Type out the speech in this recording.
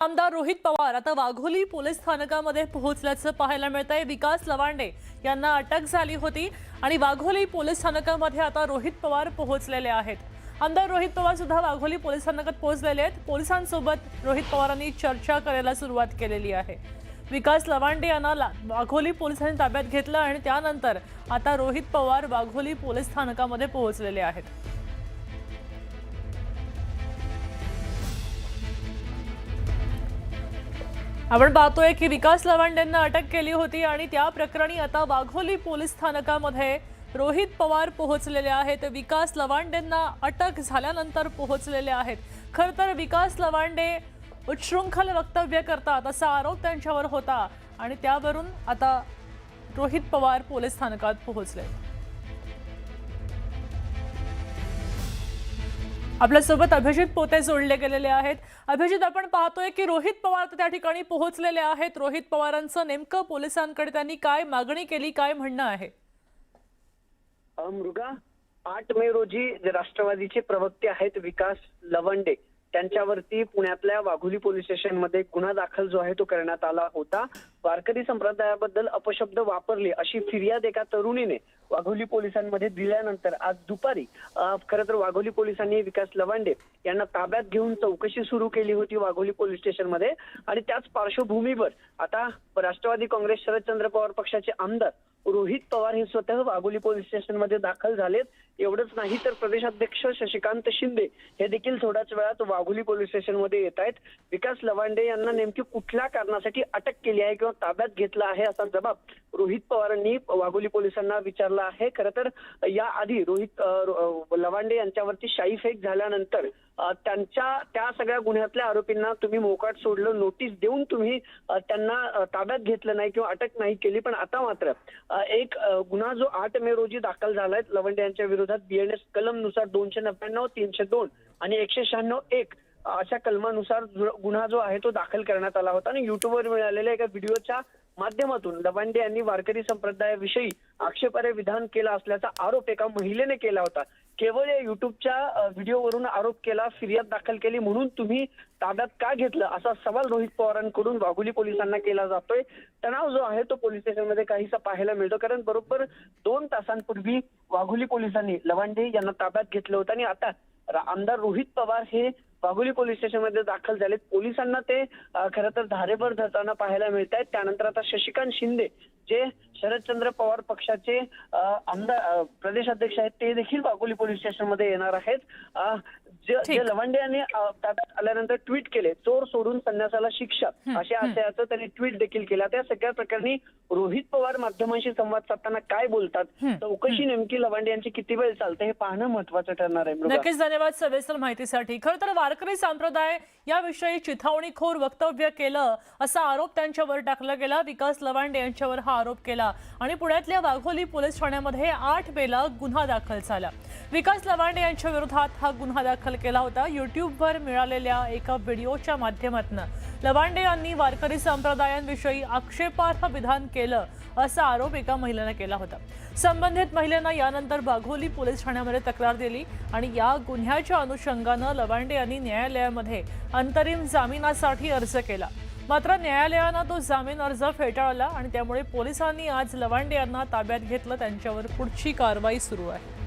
आमदार रोहित पवार आता वाघोली पोलीस स्थानकामध्ये पोहोचल्याचं पाहायला मिळतंय। विकास लवांडे यांना अटक झाली होती आणि वाघोली पोलीस स्थानकामध्ये आता रोहित पवार पोहोचलेले आहेत। आमदार रोहित पवार सुद्धा वाघोली पोलीस स्थानकात पोहोचलेले आहेत। पोलिसांसोबत रोहित पवारांनी चर्चा करायला सुरुवात केलेली आहे। विकास लवांडे यांना वाघोली पोलिसांनी ताब्यात घेतलं आणि त्यानंतर आता रोहित पवार वाघोली पोलीस स्थानकामध्ये पोहोचलेले आहेत। आपण पाहतोय की विकास लवांडेंना अटक केली होती आणि त्या प्रकरणी आता वाघोली पोलीस स्थानकामध्ये रोहित पवार पोहोचलेले आहेत। विकास लवांडेंना अटक झाल्यानंतर पोहोचलेले आहेत। खरं तर विकास लवांडे उच्छृंखल वक्तव्य करतात असा आरोप त्यांच्यावर होता आणि त्यावरून आता रोहित पवार पोलीस स्थानकात पोहोचले। आपल्यासोबत अभिजित पोते जोडले गेलेले आहेत। अभिजित, आपण पाहतोय की रोहित पवार त्या ठिकाणी पोहोचलेले आहेत। रोहित पवारांचं नेमकं पोलिसांकडे त्यांनी काय मागणी केली, काय म्हणणं आहे? मृगा, 8 मे रोजी राष्ट्रवादीचे प्रवक्ते आहेत विकास लवंडे त्यांच्यावरती पुण्यातल्या वाघोली पोलीस स्टेशनमध्ये गुन्हा दाखल जो आहे तो करण्यात आला होता। वारकरी संप्रदायाबद्दल अपशब्द वापरले अशी फिर्याद एका तरुणीने वाघोली पोलिसांमध्ये दिल्यानंतर आज दुपारी खरं तर वाघोली पोलिसांनी विकास लवांडे यांना ताब्यात घेऊन चौकशी सुरू केली होती वाघोली पोलीस स्टेशनमध्ये। आणि त्याच पार्श्वभूमीवर आता राष्ट्रवादी काँग्रेस शरदचंद्र पवार पक्षाचे आमदार रोहित पवार हे स्वतः वाघोली पोलीस स्टेशनमध्ये दाखल झालेत। एवढंच नाही तर प्रदेशाध्यक्ष शशिकांत शिंदे हे देखील थोड्याच वेळात वाघोली पोलीस स्टेशनमध्ये येत आहेत। विकास लवांडे यांना नेमकी कुठल्या कारणासाठी अटक केली आहे किंवा ताब्यात घेतला आहे असा जबाब रोहित पवारांनी वाघोली पोलिसांना विचारला आहे। खरं तर याआधी रोहित लवांडे यांच्यावरती शाई फेक झाल्यानंतर त्यांच्या त्या सगळ्या गुन्ह्यातल्या आरोपींना तुम्ही मोकाट सोडलं, नोटीस देऊन तुम्ही त्यांना ताब्यात घेतलं नाही किंवा अटक नाही केली। पण आता मात्र एक गुन्हा जो 8 मे रोजी दाखल झालाय लवंडे यांच्या विरोधात BNS कलम नुसार 299, 302 आणि 196(1) अशा कलमानुसार गुन्हा जो आहे तो दाखल करण्यात आला होता। आणि युट्यूबवर मिळालेल्या एका व्हिडिओच्या माध्यमातून लवांडे यांनी वारकरी संप्रदायाविषयी आक्षेपार्ह विधान केला असल्याचा आरोप एका महिलेने केला होता। केवळ या युट्यूबच्या व्हिडिओवरून आरोप केला, फिर्याद दाखल केली म्हणून तुम्ही ताब्यात का घेतलं असा सवाल रोहित पवारांकडून वाघोली पोलिसांना केला जातोय। तणाव जो आहे तो पोलीस स्टेशनमध्ये काहीसा पाहायला मिळतो, कारण बरोबर 2 तासांपूर्वी वाघोली पोलिसांनी लवांडे यांना ताब्यात घेतलं होतं आणि आता आमदार रोहित पवार हे वाघोली पोलीस स्टेशनमध्ये दाखल झालेत। पोलिसांना ते खरं तर धारेवर धरताना पाहायला मिळत आहेत। त्यानंतर आता शशिकांत शिंदे जे शरदचंद्र पवार पक्षाचे आमदार प्रदेशाध्यक्ष आहेत ते देखील वाघोली पोलीस स्टेशनमध्ये येणार आहेत। जे लवांडे यांनी ताब्यात आल्यानंतर ट्विट केले, चोर सोडून संन्यासाला शिक्षा अशा आशयाचं त्यांनी ट्विट देखील केला। त्या सगळ्या प्रकरणी रोहित पवार माध्यमांशी संवाद साधताना काय बोलतात, चौकशी नेमकी लवांडे यांची किती वेळ चालते हे पाहणं महत्वाचं ठरणार आहे। नक्कीच, धन्यवाद सविस्तर माहितीसाठी। खरं तर वारकरी संप्रदाय याविषयी चिथावणीखोर वक्तव्य केलं असा आरोप त्यांच्यावर टाकला गेला। विकास लवांडे यांच्यावर हा आरोप केला आणि पुण्यातल्या वाघोली पोलीस ठाण्यामध्ये 8 मेला गुन्हा दाखल झाला। विकास लवांडे यांच्या विरोधात हा गुन्हा दाखल केला होता। युट्यूबवर मिळालेल्या एका व्हिडिओच्या माध्यमातून लवांडे यांनी वारकरी संप्रदायांविषयी आक्षेपार्ह विधान केलं असा आरोप एका महिलेने केला होता। संबंधित महिलेनं यानंतर वाघोली पोलीस ठाण्यामध्ये तक्रार दिली आणि या गुन्ह्याच्या अनुषंगानं लवांडे यांनी न्यायालयामध्ये अंतरिम जामिनासाठी अर्ज केला। मात्र न्यायालयानं तो जामीन अर्ज फेटाळला आणि त्यामुळे पोलिसांनी आज लवांडे यांना ताब्यात घेतलं। त्यांच्यावर पुढची कारवाई सुरू आहे।